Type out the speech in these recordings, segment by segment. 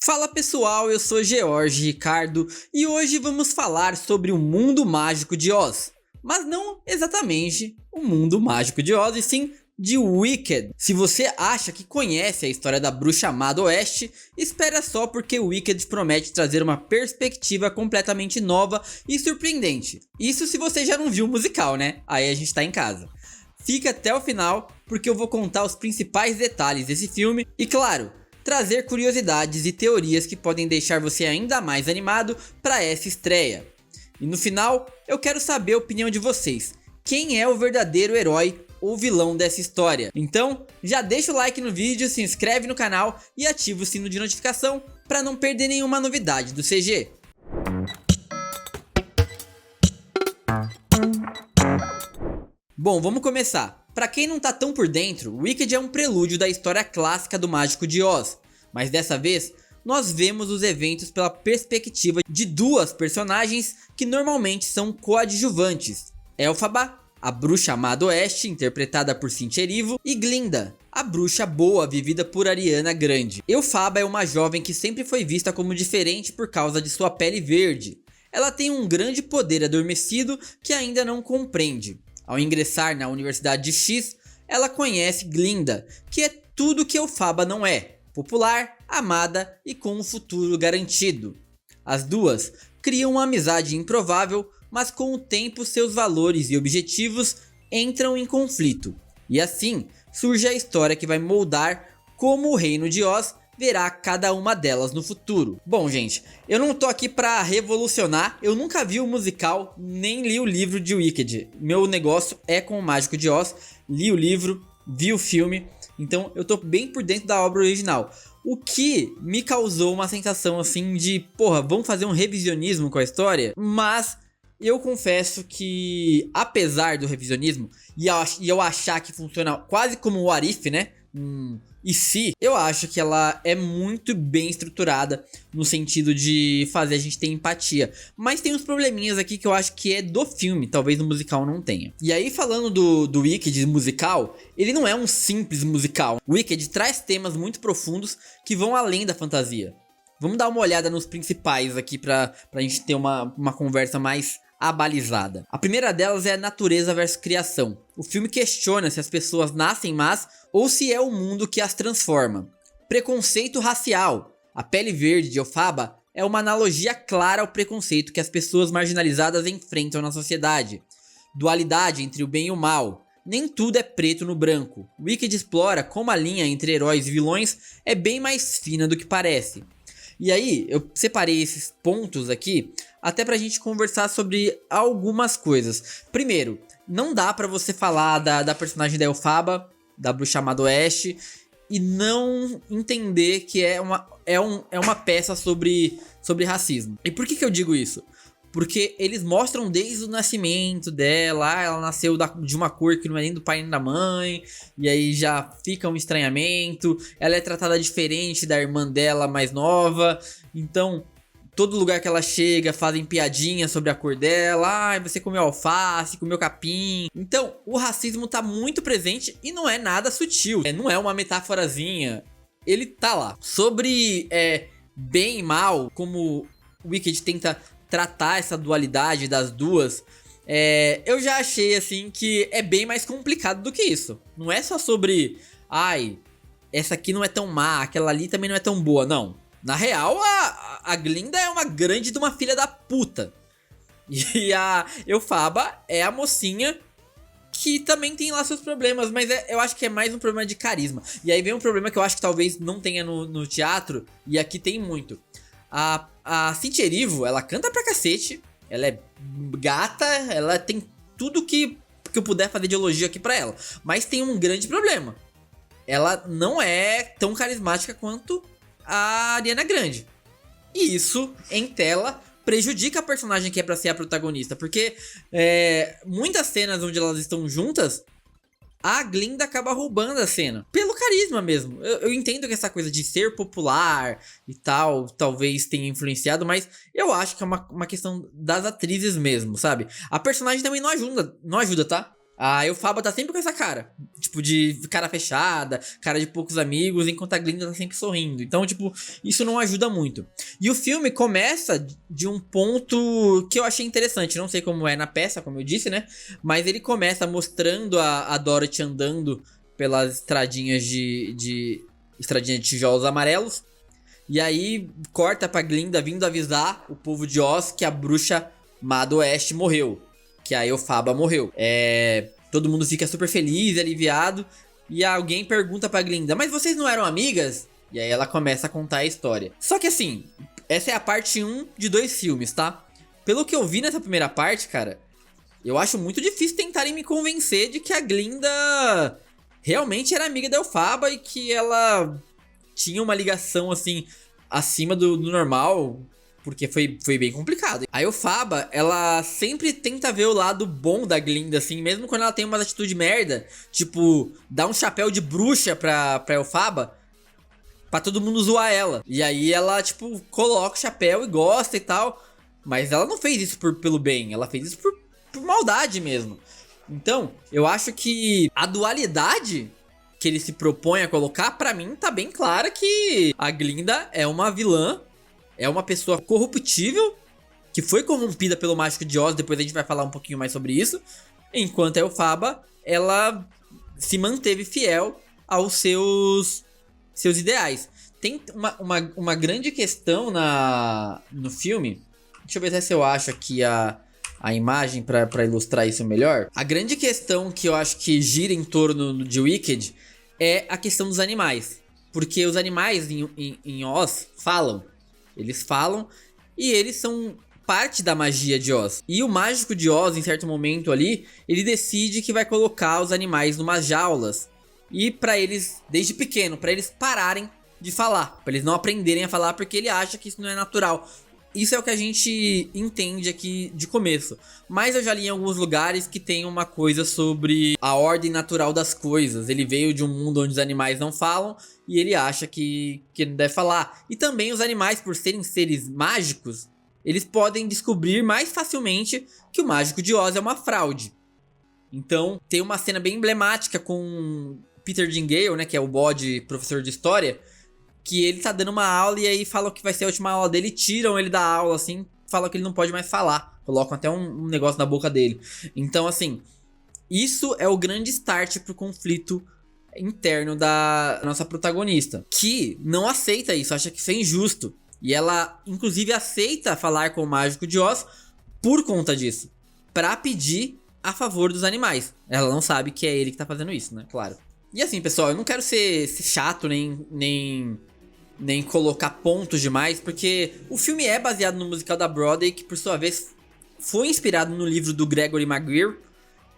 Fala pessoal, eu sou George Ricardo e hoje vamos falar sobre o mundo mágico de Oz. Mas não exatamente o mundo mágico de Oz, e sim de Wicked. Se você acha que conhece a história da bruxa má do oeste, espera só, porque Wicked promete trazer uma perspectiva completamente nova e surpreendente. Isso se você já não viu o musical, né? Aí a gente tá em casa. Fica até o final, porque eu vou contar os principais detalhes desse filme e, claro, trazer curiosidades e teorias que podem deixar você ainda mais animado para essa estreia. E no final, eu quero saber a opinião de vocês. Quem é o verdadeiro herói ou vilão dessa história? Então, já deixa o like no vídeo, se inscreve no canal e ativa o sino de notificação para não perder nenhuma novidade do CG. Bom, vamos começar. Pra quem não tá tão por dentro, Wicked é um prelúdio da história clássica do Mágico de Oz, mas dessa vez nós vemos os eventos pela perspectiva de duas personagens que normalmente são coadjuvantes: Elphaba, a bruxa má do oeste, interpretada por Cynthia Erivo, e Glinda, a bruxa boa, vivida por Ariana Grande. Elphaba é uma jovem que sempre foi vista como diferente por causa de sua pele verde. Ela tem um grande poder adormecido que ainda não compreende. Ao ingressar na Universidade de X, ela conhece Glinda, que é tudo que Elphaba não é: popular, amada e com um futuro garantido. As duas criam uma amizade improvável, mas com o tempo seus valores e objetivos entram em conflito. E assim surge a história que vai moldar como o Reino de Oz verá cada uma delas no futuro. Bom, gente, eu não tô aqui pra revolucionar, eu nunca vi o musical, nem li o livro de Wicked. Meu negócio é com o Mágico de Oz, li o livro, vi o filme, então eu tô bem por dentro da obra original. O que me causou uma sensação assim de, porra, vamos fazer um revisionismo com a história? Mas eu confesso que, apesar do revisionismo, e eu achar que funciona quase como o What If, né? E se, eu acho que ela é muito bem estruturada no sentido de fazer a gente ter empatia. Mas tem uns probleminhas aqui que eu acho que é do filme, talvez no musical não tenha. E aí, falando do Wicked musical, ele não é um simples musical. O Wicked traz temas muito profundos que vão além da fantasia. Vamos dar uma olhada nos principais aqui pra gente ter uma conversa mais abalizada. A primeira delas é a natureza versus criação. O filme questiona se as pessoas nascem más ou se é o mundo que as transforma. Preconceito racial. A pele verde de Elphaba é uma analogia clara ao preconceito que as pessoas marginalizadas enfrentam na sociedade. Dualidade entre o bem e o mal. Nem tudo é preto no branco. Wicked explora como a linha entre heróis e vilões é bem mais fina do que parece. E aí, eu separei esses pontos aqui até pra gente conversar sobre algumas coisas. Primeiro, não dá pra você falar da personagem da Elphaba, da bruxa má do oeste, e não entender que é uma peça sobre racismo. E por que eu digo isso? Porque eles mostram desde o nascimento dela, ela nasceu de uma cor que não é nem do pai nem da mãe, e aí já fica um estranhamento, ela é tratada diferente da irmã dela mais nova, então todo lugar que ela chega fazem piadinha sobre a cor dela, você comeu alface, comeu capim. Então o racismo tá muito presente e não é nada sutil, não é uma metáforazinha, ele tá lá. Sobre bem e mal, como o Wicked tenta tratar essa dualidade das duas, eu já achei assim que é bem mais complicado do que isso. Não é só sobre, ai, essa aqui não é tão má, aquela ali também não é tão boa, não. Na real, a Glinda é uma grande de uma filha da puta. E a Elphaba é a mocinha que também tem lá seus problemas, mas eu acho que é mais um problema de carisma. E aí vem um problema que eu acho que talvez não tenha no teatro, e aqui tem muito. A Cynthia Erivo, ela canta pra cacete, ela é gata, ela tem tudo que eu puder fazer de elogio aqui pra ela. Mas tem um grande problema: ela não é tão carismática quanto a Ariana Grande. E isso, em tela, prejudica a personagem que é pra ser a protagonista, porque muitas cenas onde elas estão juntas, a Glinda acaba roubando a cena, pelo carisma mesmo. Eu entendo que essa coisa de ser popular e tal, talvez tenha influenciado, mas eu acho que é uma questão das atrizes mesmo, sabe? A personagem também não ajuda, tá? A Elphaba tá sempre com essa cara. Tipo, de cara fechada, cara de poucos amigos, enquanto a Glinda tá sempre sorrindo. Então, tipo, isso não ajuda muito. E o filme começa de um ponto que eu achei interessante. Não sei como é na peça, como eu disse, né? Mas ele começa mostrando a Dorothy andando pelas estradinhas estradinha de tijolos amarelos. E aí corta pra Glinda vindo avisar o povo de Oz que a bruxa má do oeste morreu. Que a Elphaba morreu. Todo mundo fica super feliz, aliviado. E alguém pergunta pra Glinda, mas vocês não eram amigas? E aí ela começa a contar a história. Só que assim, essa é a parte 1 de 2 filmes, tá? Pelo que eu vi nessa primeira parte, cara, eu acho muito difícil tentarem me convencer de que a Glinda realmente era amiga da Elphaba e que ela tinha uma ligação, assim, acima do normal, porque foi bem complicado. A Elphaba, ela sempre tenta ver o lado bom da Glinda, assim, mesmo quando ela tem umas atitudes merda, tipo, dar um chapéu de bruxa pra Elphaba, pra todo mundo zoar ela. E aí ela, tipo, coloca o chapéu e gosta e tal, mas ela não fez isso pelo bem, ela fez isso por maldade mesmo. Então, eu acho que a dualidade que ele se propõe a colocar, pra mim, tá bem clara que a Glinda é uma vilã, é uma pessoa corruptível, que foi corrompida pelo Mágico de Oz, depois a gente vai falar um pouquinho mais sobre isso, enquanto a Elphaba, ela se manteve fiel aos seus ideais. Tem uma grande questão no filme, deixa eu ver se eu acho aqui a imagem pra ilustrar isso melhor. A grande questão que eu acho que gira em torno de Wicked é a questão dos animais. Porque os animais em Oz falam. Eles falam e eles são parte da magia de Oz. E o mágico de Oz, em certo momento ali, ele decide que vai colocar os animais numas jaulas. E pra eles, desde pequeno, pra eles pararem de falar. Pra eles não aprenderem a falar porque ele acha que isso não é natural. Isso é o que a gente entende aqui de começo. Mas eu já li em alguns lugares que tem uma coisa sobre a ordem natural das coisas. Ele veio de um mundo onde os animais não falam e ele acha que não deve falar. E também os animais, por serem seres mágicos, eles podem descobrir mais facilmente que o Mágico de Oz é uma fraude. Então tem uma cena bem emblemática com Peter Dinklage, né, que é o bode professor de história, que ele tá dando uma aula e aí falam que vai ser a última aula dele, tiram ele da aula, assim, falam que ele não pode mais falar, colocam até um negócio na boca dele. Então, assim, isso é o grande start pro conflito interno da nossa protagonista, que não aceita isso, acha que isso é injusto. E ela, inclusive, aceita falar com o Mágico de Oz por conta disso, pra pedir a favor dos animais. Ela não sabe que é ele que tá fazendo isso, né? Claro. E assim, pessoal, eu não quero ser chato nem colocar pontos demais, porque o filme é baseado no musical da Broadway, que por sua vez foi inspirado no livro do Gregory Maguire.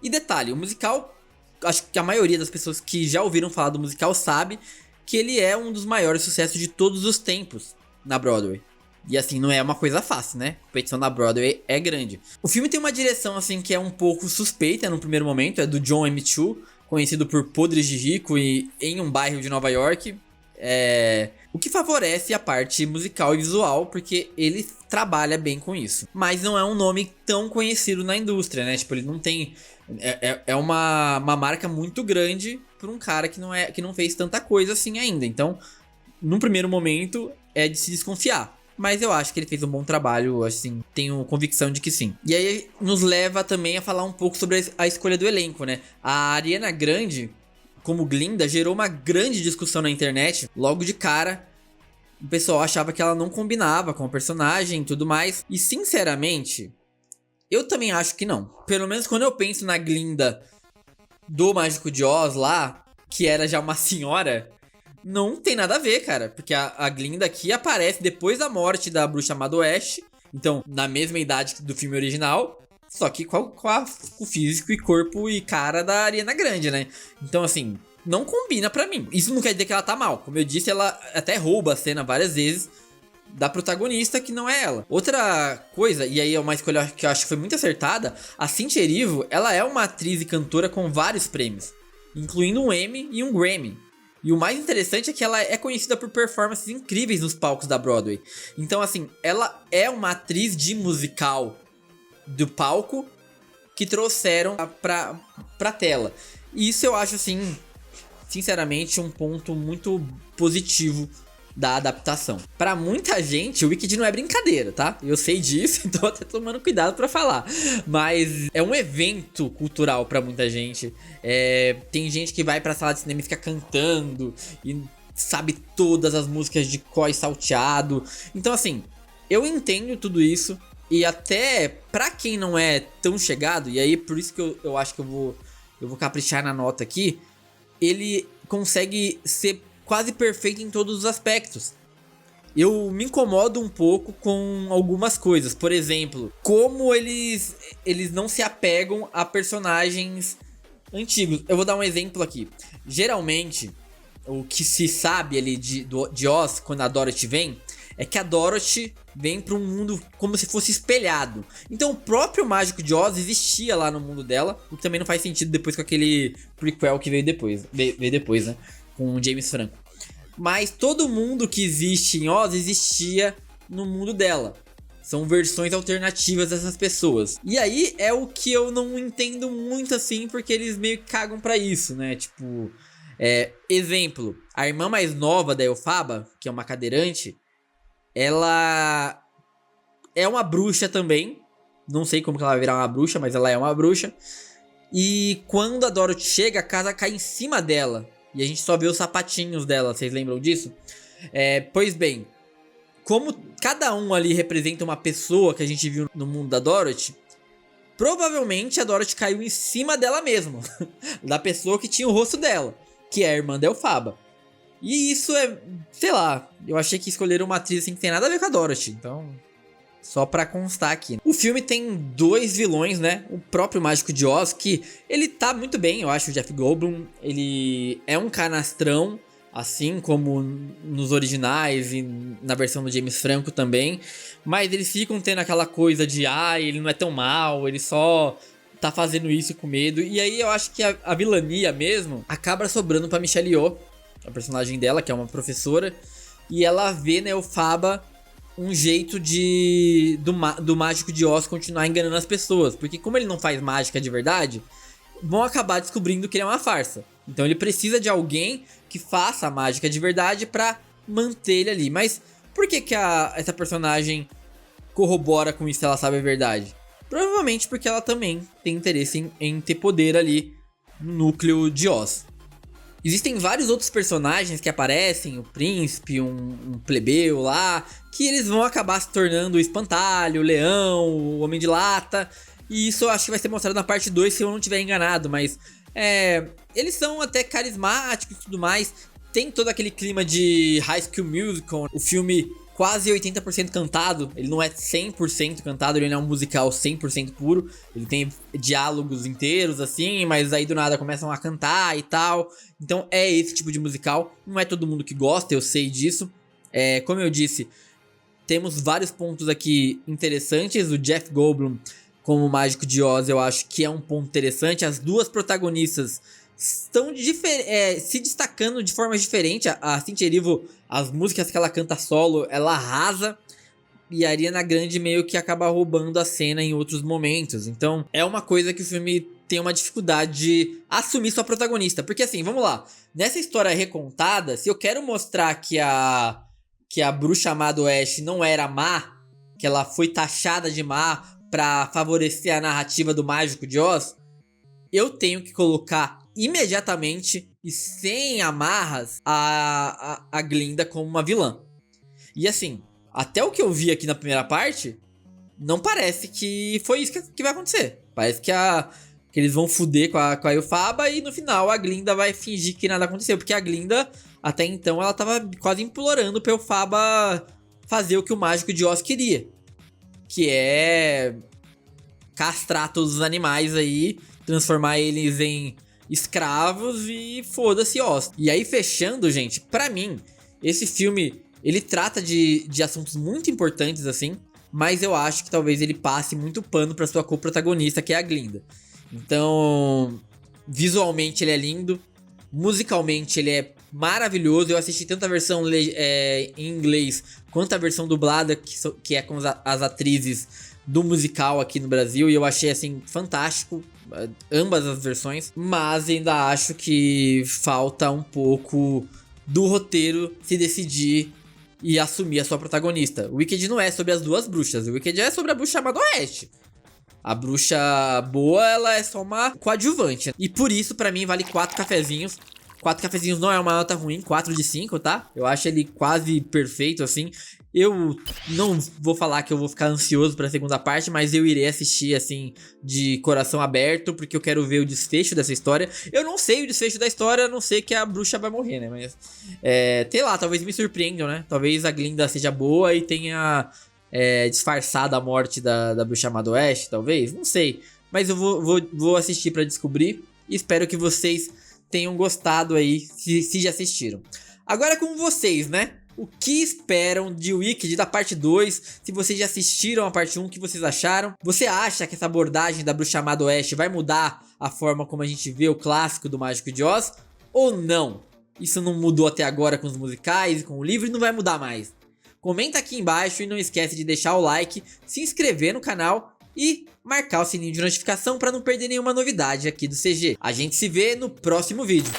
E detalhe, o musical, acho que a maioria das pessoas que já ouviram falar do musical sabe que ele é um dos maiores sucessos de todos os tempos na Broadway. E assim, não é uma coisa fácil, né? A competição da Broadway é grande. O filme tem uma direção assim que é um pouco suspeita no primeiro momento, é do John M. Chu, conhecido por Podres de Rico e em um bairro de Nova York. O que favorece a parte musical e visual, porque ele trabalha bem com isso. Mas não é um nome tão conhecido na indústria, né? Tipo, ele não tem... É uma marca muito grande para um cara que não fez tanta coisa assim ainda. Então, num primeiro momento, é de se desconfiar. Mas eu acho que ele fez um bom trabalho, assim, tenho convicção de que sim. E aí nos leva também a falar um pouco sobre a escolha do elenco, né? A Ariana Grande, como Glinda, gerou uma grande discussão na internet. Logo de cara, o pessoal achava que ela não combinava com o personagem e tudo mais. E sinceramente, eu também acho que não. Pelo menos quando eu penso na Glinda do Mágico de Oz lá, que era já uma senhora... Não tem nada a ver, cara, porque a Glinda aqui aparece depois da morte da bruxa má do oeste, então na mesma idade do filme original, só que com o físico e corpo e cara da Ariana Grande, né? Então assim, não combina pra mim. Isso não quer dizer que ela tá mal, como eu disse, ela até rouba a cena várias vezes da protagonista que não é ela. Outra coisa, e aí é uma escolha que eu acho que foi muito acertada, a Cynthia Erivo, ela é uma atriz e cantora com vários prêmios, incluindo um Emmy e um Grammy. E o mais interessante é que ela é conhecida por performances incríveis nos palcos da Broadway. Então, assim, ela é uma atriz de musical do palco que trouxeram pra tela. E isso eu acho, assim, sinceramente, um ponto muito positivo da adaptação. Pra muita gente, o Wicked não é brincadeira, tá? Eu sei disso, então até tomando cuidado pra falar. Mas é um evento cultural pra muita gente. Tem gente que vai pra sala de cinema e fica cantando e sabe todas as músicas de cor e salteado. Então, assim, eu entendo tudo isso. E até pra quem não é tão chegado, e aí por isso que eu acho que eu vou caprichar na nota aqui, ele consegue ser quase perfeito em todos os aspectos. Eu me incomodo um pouco com algumas coisas. Por exemplo, como eles não se apegam a personagens antigos. Eu vou dar um exemplo aqui. Geralmente, o que se sabe ali de Oz, quando a Dorothy vem, é que a Dorothy vem para um mundo como se fosse espelhado. Então o próprio Mágico de Oz existia lá no mundo dela, o que também não faz sentido depois com aquele prequel que veio depois, né? Com o James Franco. Mas todo mundo que existe em Oz existia no mundo dela. São versões alternativas dessas pessoas. E aí é o que eu não entendo muito assim, porque eles meio que cagam pra isso, né? Tipo, exemplo, a irmã mais nova da Elphaba, que é uma cadeirante, ela é uma bruxa também. Não sei como que ela vai virar uma bruxa, mas ela é uma bruxa. E quando a Dorothy chega, a casa cai em cima dela. E a gente só vê os sapatinhos dela, vocês lembram disso? Pois bem, como cada um ali representa uma pessoa que a gente viu no mundo da Dorothy, provavelmente a Dorothy caiu em cima dela mesma. Da pessoa que tinha o rosto dela, que é a irmã da Elphaba. E isso sei lá, eu achei que escolheram uma atriz assim que tem nada a ver com a Dorothy, então só pra constar aqui. O filme tem 2 vilões, né? O próprio Mágico de Oz, que ele tá muito bem, eu acho, o Jeff Goldblum. Ele é um canastrão, assim como nos originais e na versão do James Franco também. Mas eles ficam tendo aquela coisa de, ele não é tão mal, ele só tá fazendo isso com medo. E aí eu acho que a vilania mesmo acaba sobrando pra Michelle Yeoh, a personagem dela, que é uma professora. E ela vê na Elphaba um jeito do Mágico de Oz continuar enganando as pessoas. Porque como ele não faz mágica de verdade, vão acabar descobrindo que ele é uma farsa. Então ele precisa de alguém que faça a mágica de verdade pra manter ele ali. Mas por que essa personagem corrobora com isso se ela sabe a verdade? Provavelmente porque ela também tem interesse em ter poder ali no núcleo de Oz. Existem vários outros personagens que aparecem, o príncipe, um plebeu lá, que eles vão acabar se tornando o espantalho, o leão, o homem de lata. E isso eu acho que vai ser mostrado na parte 2 se eu não estiver enganado, mas eles são até carismáticos e tudo mais. Tem todo aquele clima de High School Musical, o filme quase 80% cantado. Ele não é 100% cantado, ele não é um musical 100% puro. Ele tem diálogos inteiros assim, mas aí do nada começam a cantar e tal. Então é esse tipo de musical. Não é todo mundo que gosta, eu sei disso. Como eu disse, temos vários pontos aqui interessantes. O Jeff Goldblum como Mágico de Oz eu acho que é um ponto interessante. As duas protagonistas estão se destacando de formas diferentes. A Cynthia Erivo, as músicas que ela canta solo, ela arrasa. E a Ariana Grande meio que acaba roubando a cena em outros momentos. Então é uma coisa que o filme tem uma dificuldade de assumir sua protagonista. Porque assim, vamos lá. Nessa história recontada, se eu quero mostrar que a bruxa má do Oeste não era má, que ela foi taxada de má pra favorecer a narrativa do Mágico de Oz, eu tenho que colocar imediatamente e sem amarras a Glinda como uma vilã. E assim, até o que eu vi aqui na primeira parte, não parece que foi isso que vai acontecer. Parece que eles vão fuder com a Elphaba e no final a Glinda vai fingir que nada aconteceu. Porque a Glinda, até então, ela tava quase implorando pra Elphaba fazer o que o Mágico de Oz queria. Que é castrar todos os animais aí, transformar eles em escravos e foda-se Oz. E aí fechando, gente, pra mim, esse filme, ele trata de assuntos muito importantes assim, mas eu acho que talvez ele passe muito pano pra sua co-protagonista, que é a Glinda. Então, visualmente ele é lindo, musicalmente ele é maravilhoso. Eu assisti tanto a versão em inglês quanto a versão dublada, que é com as atrizes do musical aqui no Brasil. E eu achei, assim, fantástico ambas as versões. Mas ainda acho que falta um pouco do roteiro se decidir e assumir a sua protagonista. O Wicked não é sobre as duas bruxas, o Wicked é sobre a bruxa chamada Oeste. A bruxa boa, ela é só uma coadjuvante. E por isso, pra mim, vale 4 cafezinhos. 4 cafezinhos não é uma nota ruim, 4 de 5, tá? Eu acho ele quase perfeito, assim. Eu não vou falar que eu vou ficar ansioso pra segunda parte, mas eu irei assistir, assim, de coração aberto, porque eu quero ver o desfecho dessa história. Eu não sei o desfecho da história, a não sei que a bruxa vai morrer, né? Mas, sei lá, talvez me surpreendam, né? Talvez a Glinda seja boa e tenha disfarçado a morte da bruxa chamada Oeste, talvez. Não sei. Mas eu vou assistir pra descobrir. E espero que vocês tenham gostado aí, se já assistiram. Agora é com vocês, né? O que esperam de Wicked da parte 2? Se vocês já assistiram a parte 1, o que vocês acharam? Você acha que essa abordagem da bruxa chamada Oeste vai mudar a forma como a gente vê o clássico do Mágico de Oz? Ou não? Isso não mudou até agora com os musicais e com o livro e não vai mudar mais. Comenta aqui embaixo e não esquece de deixar o like, se inscrever no canal e marcar o sininho de notificação para não perder nenhuma novidade aqui do CG. A gente se vê no próximo vídeo.